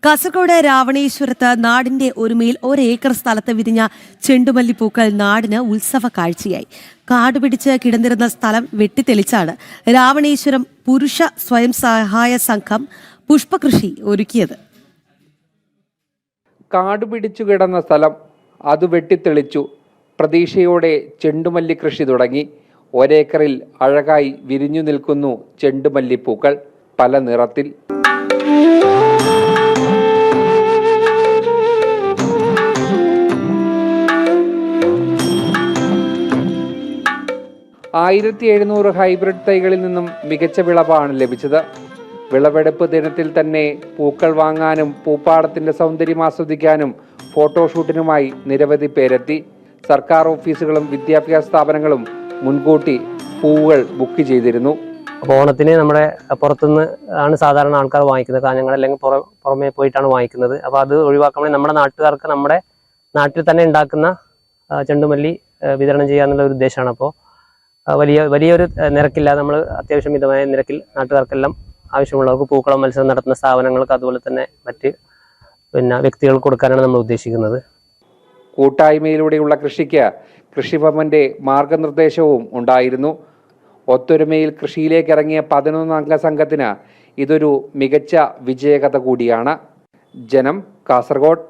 കാസർഗോഡ് രാവണേശ്വരത്ത് നാടിന്റെ ഒരുമയിൽ ഒരേക്കർ സ്ഥലത്ത് വിരിഞ്ഞ ചെണ്ടുമല്ലിപ്പൂക്കൾ നാടിന് ഉത്സവ കാഴ്ചയായി. കാടുപിടിച്ച് കിടന്നിരുന്ന സ്ഥലം വെട്ടിത്തെളിച്ചാണ് രാവണേശ്വരം പുരുഷ സ്വയം സഹായ സംഘം പുഷ്പകൃഷി ഒരുക്കിയത്. കാടുപിടിച്ചു കിടന്ന സ്ഥലം അത് വെട്ടിത്തെളിച്ചു. പ്രതീക്ഷയോടെ ചെണ്ടുമല്ലി കൃഷി തുടങ്ങി. ഒരേക്കറിൽ അഴകായി വിരിഞ്ഞു നിൽക്കുന്നു ചെണ്ടുമല്ലിപ്പൂക്കൾ, പല നിറത്തിൽ. ആയിരത്തി 1700 ഹൈബ്രിഡ് തൈകളിൽ നിന്നും മികച്ച വിളവാണ് ലഭിച്ചത്. വിളവെടുപ്പ് ദിനത്തിൽ തന്നെ പൂക്കൾ വാങ്ങാനും പൂപ്പാടത്തിന്റെ സൗന്ദര്യം ആസ്വദിക്കാനും ഫോട്ടോഷൂട്ടിനുമായി നിരവധി പേരെത്തി. സർക്കാർ ഓഫീസുകളും വിദ്യാഭ്യാസ സ്ഥാപനങ്ങളും മുൻകൂട്ടി പൂവുകൾ ബുക്ക് ചെയ്തിരുന്നു. അപ്പോൾ ഓണത്തിന് നമ്മുടെ പുറത്തുനിന്ന് ആണ് സാധാരണ ആൾക്കാർ വാങ്ങിക്കുന്നത്. കാഞ്ഞങ്ങൾ അല്ലെങ്കിൽ പുറമേ പോയിട്ടാണ് വാങ്ങിക്കുന്നത്. അപ്പോൾ അത് ഒഴിവാക്കാൻ നമ്മുടെ നാട്ടുകാർക്ക് നമ്മുടെ നാട്ടിൽ തന്നെ ഉണ്ടാക്കുന്ന ചെണ്ടുമല്ലി വിതരണം ചെയ്യാന്നുള്ള ഒരു ഉദ്ദേശമാണ്. അപ്പോൾ വലിയൊരു നിരക്കില്ലാതെ നമ്മൾ അത്യാവശ്യം മിതമായ നിരക്കിൽ നാട്ടുകാർക്കെല്ലാം ആവശ്യമുള്ളവർക്ക് പൂക്കളം മത്സരം നടത്തുന്ന സ്ഥാപനങ്ങൾക്ക് അതുപോലെ തന്നെ മറ്റ് വ്യക്തികൾക്ക് കൊടുക്കാനാണ് നമ്മൾ ഉദ്ദേശിക്കുന്നത്. കൂട്ടായ്മയിലൂടെയുള്ള കൃഷിക്ക് കൃഷിഭവന്റെ മാർഗനിർദ്ദേശവും ഉണ്ടായിരുന്നു. ഒത്തൊരുമയിൽ കൃഷിയിലേക്ക് ഇറങ്ങിയ 11 അംഗ സംഘത്തിന് ഇതൊരു മികച്ച വിജയകഥ കൂടിയാണ്. ജനം, കാസർഗോഡ്.